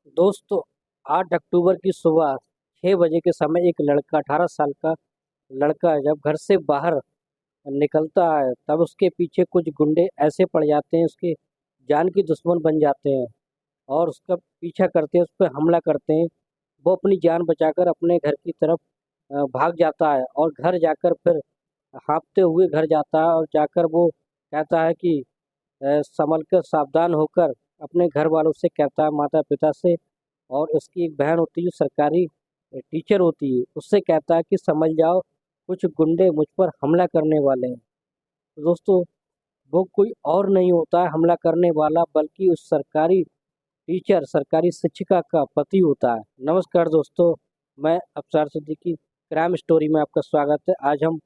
दोस्तों, 8 अक्टूबर की सुबह 6 बजे के समय एक लड़का 18 साल का लड़का जब घर से बाहर निकलता है तब उसके पीछे कुछ गुंडे ऐसे पड़ जाते हैं, उसके जान की दुश्मन बन जाते हैं और उसका पीछा करते हैं, उस पर हमला करते हैं। वो अपनी जान बचाकर अपने घर की तरफ भाग जाता है और घर जाकर फिर हाँफते हुए घर जाता है और जाकर वो कहता है कि संभल कर सावधान होकर अपने घर वालों से कहता है, माता पिता से और उसकी एक बहन होती है जो सरकारी टीचर होती है, उससे कहता है कि समझ जाओ कुछ गुंडे मुझ पर हमला करने वाले हैं। तो दोस्तों, वो कोई और नहीं होता है हमला करने वाला, बल्कि उस सरकारी टीचर सरकारी शिक्षिका का पति होता है। नमस्कार दोस्तों, मैं अफसार सिद्दीकी, क्राइम स्टोरी में आपका स्वागत है। आज हम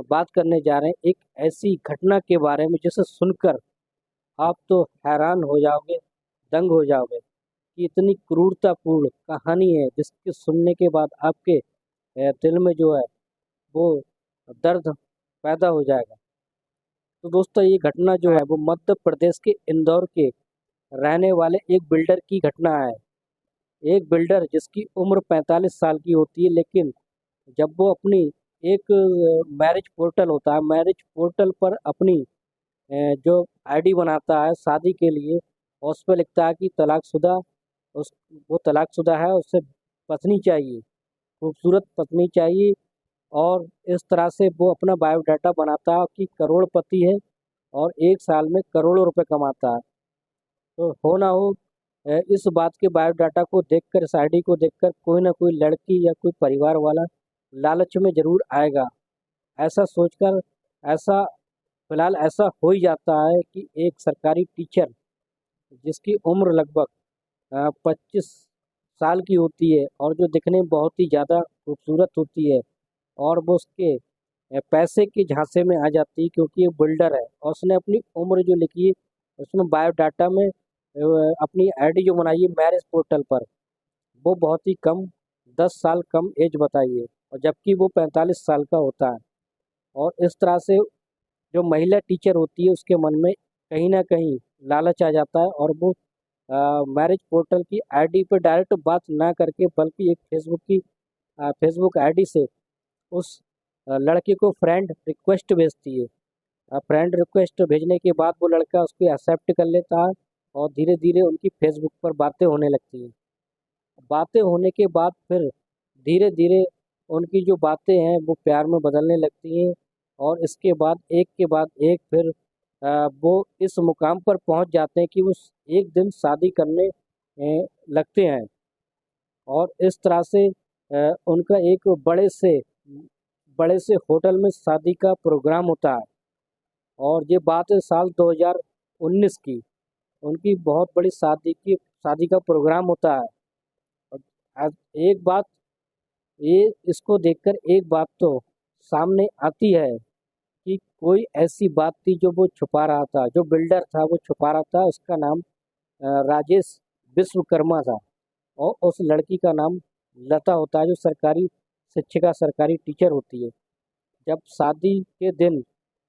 बात करने जा रहे हैं एक ऐसी घटना के बारे में जिसे सुनकर आप तो हैरान हो जाओगे, दंग हो जाओगे कि इतनी क्रूरतापूर्ण कहानी है जिसके सुनने के बाद आपके दिल में जो है वो दर्द पैदा हो जाएगा। तो दोस्तों, ये घटना जो है वो मध्य प्रदेश के इंदौर के रहने वाले एक बिल्डर की घटना है। एक बिल्डर जिसकी उम्र 45 साल की होती है, लेकिन जब वो अपनी एक मैरिज पोर्टल होता है, मैरिज पोर्टल पर अपनी जो आईडी बनाता है शादी के लिए, और उस पर लिखता है कि तलाकशुदा, उस वो तलाकशुदा है, उसे पत्नी चाहिए, खूबसूरत पत्नी चाहिए। और इस तरह से वो अपना बायोडाटा बनाता है कि करोड़पति है और एक साल में करोड़ों रुपए कमाता है। तो हो ना हो, इस बात के बायोडाटा को देखकर, इस आईडी को देखकर कोई ना कोई लड़की या कोई परिवार वाला लालच में जरूर आएगा। ऐसा सोचकर, ऐसा फिलहाल ऐसा हो ही जाता है कि एक सरकारी टीचर जिसकी उम्र लगभग 25 साल की होती है और जो दिखने में बहुत ही ज़्यादा खूबसूरत होती है, और वो उसके पैसे के झांसे में आ जाती है क्योंकि ये बिल्डर है और उसने अपनी उम्र जो लिखी है उसमें बायोडाटा में अपनी आईडी जो बनाई है मैरिज पोर्टल पर, वो बहुत ही कम, 10 साल कम एज बताई है, और जबकि वो 45 साल का होता है। और इस तरह से जो महिला टीचर होती है उसके मन में कहीं ना कहीं लालच आ जाता है और वो मैरिज पोर्टल की आईडी पर डायरेक्ट बात ना करके, बल्कि एक फेसबुक आईडी से उस लड़के को फ्रेंड रिक्वेस्ट भेजती है। फ्रेंड रिक्वेस्ट भेजने के बाद वो लड़का उसको एक्सेप्ट कर लेता है और धीरे धीरे उनकी फेसबुक पर बातें होने लगती हैं। बातें होने के बाद फिर धीरे धीरे उनकी जो बातें हैं वो प्यार में बदलने लगती हैं, और इसके बाद एक के बाद एक फिर वो इस मुकाम पर पहुंच जाते हैं कि वो एक दिन शादी करने लगते हैं। और इस तरह से उनका एक बड़े से होटल में शादी का प्रोग्राम होता है। और ये बात है साल 2019 की। उनकी बहुत बड़ी शादी का प्रोग्राम होता है। और एक बात, ये इसको देखकर एक बात तो सामने आती है कि कोई ऐसी बात थी जो वो छुपा रहा था, जो बिल्डर था वो छुपा रहा था। उसका नाम राजेश विश्वकर्मा था और उस लड़की का नाम लता होता है, जो सरकारी शिक्षिका, सरकारी टीचर होती है। जब शादी के दिन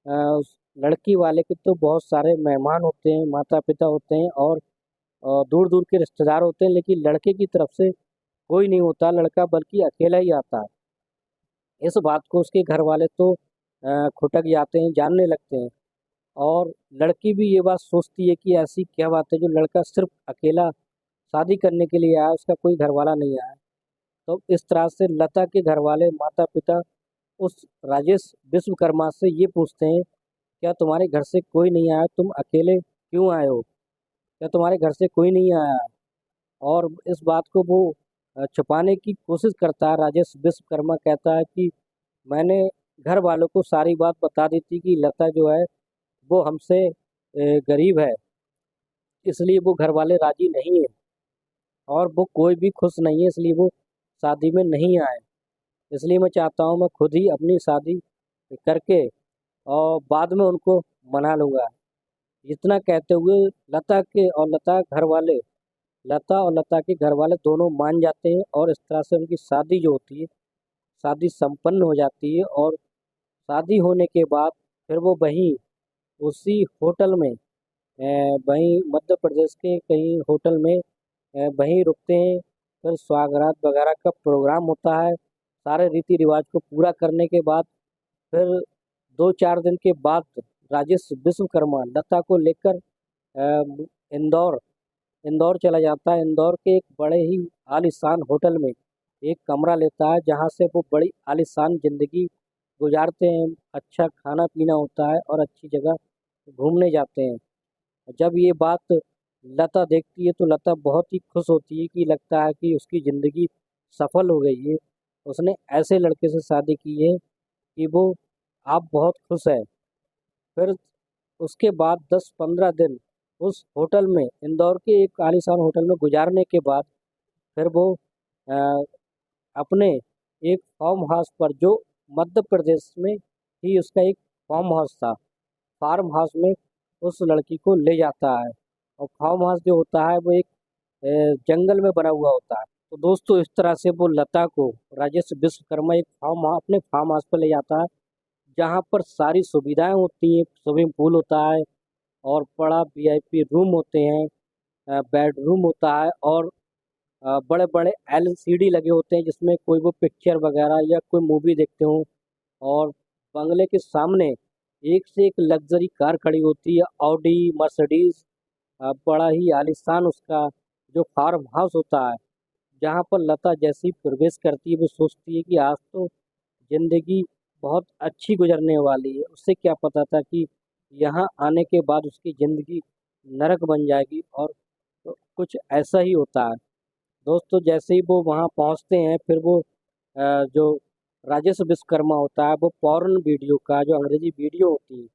उस लड़की वाले के तो बहुत सारे मेहमान होते हैं, माता पिता होते हैं और दूर दूर के रिश्तेदार होते हैं, लेकिन लड़के की तरफ से कोई नहीं होता लड़का, बल्कि अकेला ही आता है। इस बात को उसके घर वाले तो खुटक जाते हैं, जानने लगते हैं। और लड़की भी ये बात सोचती है कि ऐसी क्या बात है जो लड़का सिर्फ अकेला शादी करने के लिए आया, उसका कोई घर वाला नहीं आया। तो इस तरह से लता के घर वाले, माता पिता, उस राजेश विश्वकर्मा से ये पूछते हैं, क्या तुम्हारे घर से कोई नहीं आया, तुम अकेले क्यों आए हो, क्या तुम्हारे घर से कोई नहीं आया? और इस बात को वो छुपाने की कोशिश करता है। राजेश विश्वकर्मा कहता है कि मैंने घर वालों को सारी बात बता दी थी कि लता जो है वो हमसे गरीब है, इसलिए वो घर वाले राजी नहीं है और वो कोई भी खुश नहीं है, इसलिए वो शादी में नहीं आए। इसलिए मैं चाहता हूँ मैं खुद ही अपनी शादी करके और बाद में उनको मना लूँगा। इतना कहते हुए लता और लता के घर वाले दोनों मान जाते हैं और इस तरह से उनकी शादी जो होती है, शादी संपन्न हो जाती है। और शादी होने के बाद फिर वो वहीं उसी होटल में, वहीं मध्य प्रदेश के कहीं होटल में वहीं रुकते हैं। फिर स्वागरात वगैरह का प्रोग्राम होता है। सारे रीति रिवाज को पूरा करने के बाद फिर 2-4 दिन के बाद राजेश विश्वकर्मा लता को लेकर इंदौर इंदौर चला जाता है। इंदौर के एक बड़े ही आलीशान होटल में एक कमरा लेता है, जहाँ से वो बड़ी आलीशान ज़िंदगी गुजारते हैं। अच्छा खाना पीना होता है और अच्छी जगह घूमने जाते हैं। जब ये बात लता देखती है तो लता बहुत ही खुश होती है कि लगता है कि उसकी ज़िंदगी सफल हो गई है। उसने ऐसे लड़के से शादी की है कि वो आप बहुत खुश है। फिर उसके बाद 10-15 दिन उस होटल में, इंदौर के एक आलीशान होटल में गुजारने के बाद फिर वो अ, अपने एक फार्म हाउस पर, जो मध्य प्रदेश में ही उसका एक फार्म हाउस था, फार्म हाउस में उस लड़की को ले जाता है। और फार्म हाउस जो होता है वो एक जंगल में बना हुआ होता है। तो दोस्तों इस तरह से वो लता को राजेश विश्वकर्मा एक अपने फार्म हाउस पर ले जाता है, जहाँ पर सारी सुविधाएं होती हैं। स्विमिंग पूल होता है और बड़ा वीआईपी रूम होते हैं, बेडरूम होता है और बड़े बड़े एलसीडी लगे होते हैं, जिसमें कोई वो पिक्चर वगैरह या कोई मूवी देखते हो। और बंगले के सामने एक से एक लग्जरी कार खड़ी होती है, ऑडी, मर्सिडीज। बड़ा ही आलीशान उसका जो फार्म हाउस होता है, जहाँ पर लता जैसे ही प्रवेश करती है वो सोचती है कि आज तो ज़िंदगी बहुत अच्छी गुजरने वाली है। उससे क्या पता था कि यहाँ आने के बाद उसकी ज़िंदगी नरक बन जाएगी, और तो कुछ ऐसा ही होता है। दोस्तों जैसे ही वो वहाँ पहुँचते हैं, फिर वो जो राजेश विश्वकर्मा होता है वो पॉर्न वीडियो का, जो अंग्रेजी वीडियो होती है,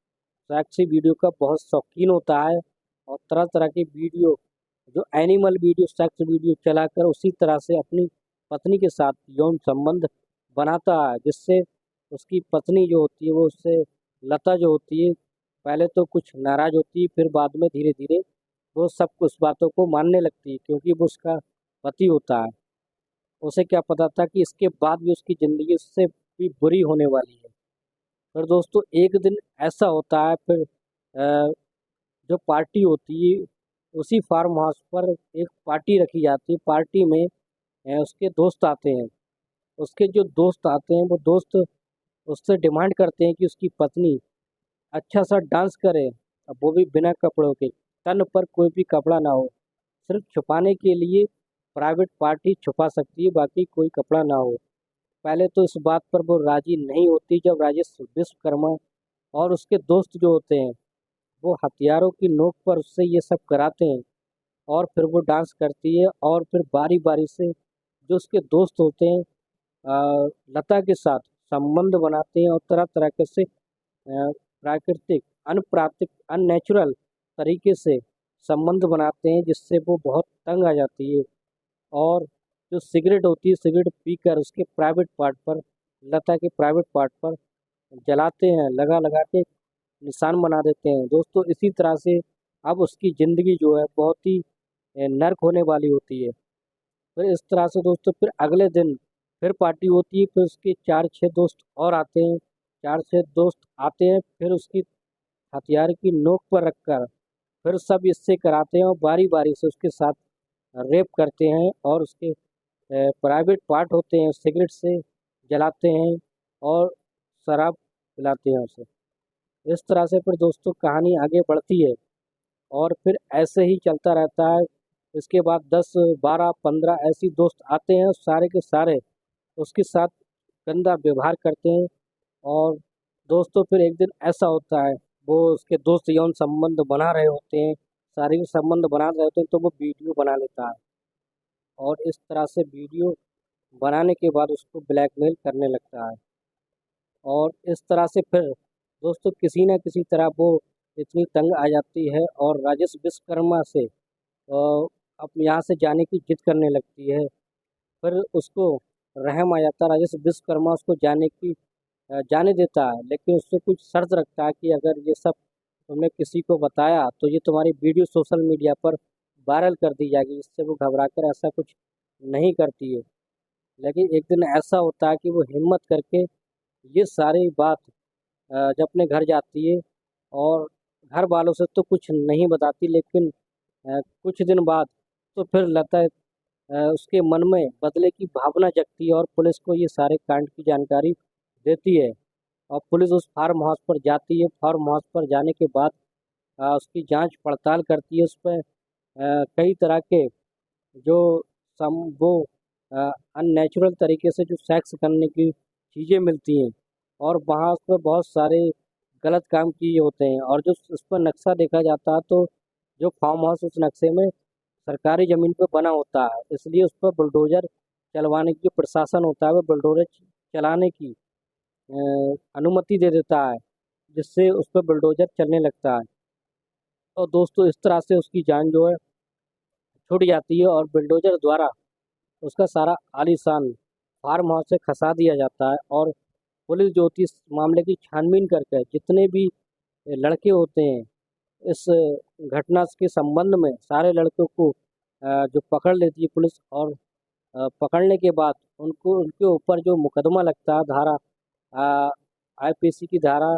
सेक्सी वीडियो का बहुत शौकीन होता है। और तरह तरह के वीडियो, जो एनिमल वीडियो, सेक्स वीडियो चलाकर उसी तरह से अपनी पत्नी के साथ यौन संबंध बनाता है, जिससे उसकी पत्नी जो होती है वो उससे, लता जो होती है, पहले तो कुछ नाराज होती है, फिर बाद में धीरे धीरे वो सब कुछ बातों को मानने लगती है, क्योंकि वो उसका पति होता है। उसे क्या पता था कि इसके बाद भी उसकी ज़िंदगी उससे भी बुरी होने वाली है। फिर दोस्तों एक दिन ऐसा होता है, फिर जो पार्टी होती है, उसी फार्म हाउस पर एक पार्टी रखी जाती है। पार्टी में उसके दोस्त आते हैं। उसके जो दोस्त आते हैं वो दोस्त उससे डिमांड करते हैं कि उसकी पत्नी अच्छा सा डांस करे, अब वो भी बिना कपड़ों के, तन पर कोई भी कपड़ा ना हो। सिर्फ छुपाने के लिए प्राइवेट पार्टी छुपा सकती है, बाकी कोई कपड़ा ना हो। पहले तो इस बात पर वो राजी नहीं होती। जब राजेश विश्वकर्मा और उसके दोस्त जो होते हैं वो हथियारों की नोक पर उससे ये सब कराते हैं, और फिर वो डांस करती है, और फिर बारी बारी से जो उसके दोस्त होते हैं लता के साथ संबंध बनाते हैं, और तरह तरह के से प्राकृतिक, अनप्राकृतिक, अननेचुरल तरीके से संबंध बनाते हैं, जिससे वो बहुत तंग आ जाती है। और जो सिगरेट होती है, सिगरेट पीकर उसके प्राइवेट पार्ट पर, लता के प्राइवेट पार्ट पर जलाते हैं, लगा लगा के निशान बना देते हैं। दोस्तों इसी तरह से अब उसकी ज़िंदगी जो है बहुत ही नर्क होने वाली होती है। फिर इस तरह से दोस्तों फिर अगले दिन फिर पार्टी होती है। फिर उसके 4-6 दोस्त और आते हैं। 4-6 दोस्त आते हैं, फिर उसकी हथियार की नोक पर रखकर फिर सब इससे कराते हैं, और बारी बारी से उसके साथ रेप करते हैं, और उसके प्राइवेट पार्ट होते हैं सिगरेट से जलाते हैं, और शराब पिलाते हैं उसे। इस तरह से फिर दोस्तों कहानी आगे बढ़ती है, और फिर ऐसे ही चलता रहता है। इसके बाद 10, 12, 15 ऐसी दोस्त आते हैं, सारे के सारे उसके साथ गंदा व्यवहार करते हैं। और दोस्तों फिर एक दिन ऐसा होता है, वो उसके दोस्त यौन संबंध बना रहे होते हैं, शारीरिक संबंध बना रहे होते हैं, तो वो वीडियो बना लेता है, और इस तरह से वीडियो बनाने के बाद उसको ब्लैकमेल करने लगता है। और इस तरह से फिर दोस्तों किसी न किसी तरह वो इतनी तंग आ जाती है, और राजेश विश्वकर्मा से अब यहाँ से जाने की जिद करने लगती है। फिर उसको रहम आ जाता है। राजेश विश्वकर्मा उसको जाने देता है, लेकिन उससे कुछ शर्त रखता है कि अगर ये सब तुमने किसी को बताया तो ये तुम्हारी वीडियो सोशल मीडिया पर वायरल कर दी जाएगी। इससे वो घबराकर ऐसा कुछ नहीं करती है। लेकिन एक दिन ऐसा होता है कि वो हिम्मत करके ये सारी बात जब अपने घर जाती है, और घर वालों से तो कुछ नहीं बताती, लेकिन कुछ दिन बाद तो फिर लता उसके मन में बदले की भावना जगती है और पुलिस को ये सारे कांड की जानकारी देती है। और पुलिस उस फार्म हाउस पर जाती है। फार्म हाउस पर जाने के बाद उसकी जांच पड़ताल करती है। उस पर कई तरह के जो सम वो अननेचुरल तरीके से जो सेक्स करने की चीज़ें मिलती हैं और वहाँ उस पर बहुत सारे गलत काम किए होते हैं। और जो उस पर नक्शा देखा जाता है तो जो फार्म हाउस उस नक्शे में सरकारी ज़मीन पर बना होता है, इसलिए उस पर बुलडोज़र चलवाने की जो प्रशासन होता है वो बुलडोज़र चलाने की अनुमति दे देता है, जिससे उस पर बुलडोज़र चलने लगता है। और दोस्तों इस तरह से उसकी जान जो है छूट जाती है और बुलडोज़र द्वारा उसका सारा आलीशान फार्म हाउस से खसा दिया जाता है। और पुलिस जो होती है इस मामले की छानबीन करके जितने भी लड़के होते हैं इस घटना के संबंध में सारे लड़कों को जो पकड़ लेती है पुलिस। और पकड़ने के बाद उनको उनके ऊपर जो मुकदमा लगता है धारा आईपीसी की धारा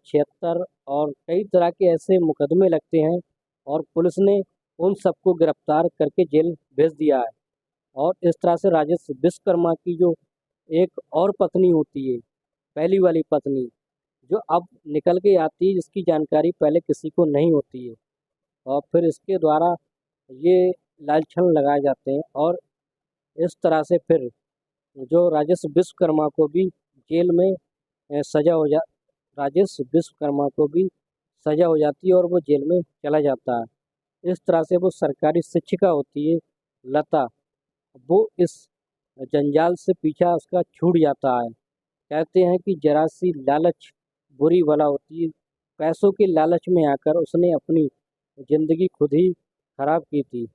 76 और कई तरह के ऐसे मुकदमे लगते हैं और पुलिस ने उन सबको गिरफ्तार करके जेल भेज दिया है। और इस तरह से राजेश विश्वकर्मा की जो एक और पत्नी होती है, पहली वाली पत्नी, जो अब निकल के आती है, जिसकी जानकारी पहले किसी को नहीं होती है। और फिर इसके द्वारा ये लालछन लगाए जाते हैं और इस तरह से फिर जो राजेश विश्वकर्मा को भी जेल में सजा हो जा राजेश विश्वकर्मा को भी सजा हो जाती है और वो जेल में चला जाता है। इस तरह से वो सरकारी शिक्षिका होती है लता, वो इस जंजाल से पीछा उसका छूट जाता है। कहते हैं कि जरा सी लालच बुरी बला होती है। पैसों के लालच में आकर उसने अपनी ज़िंदगी खुद ही खराब की थी।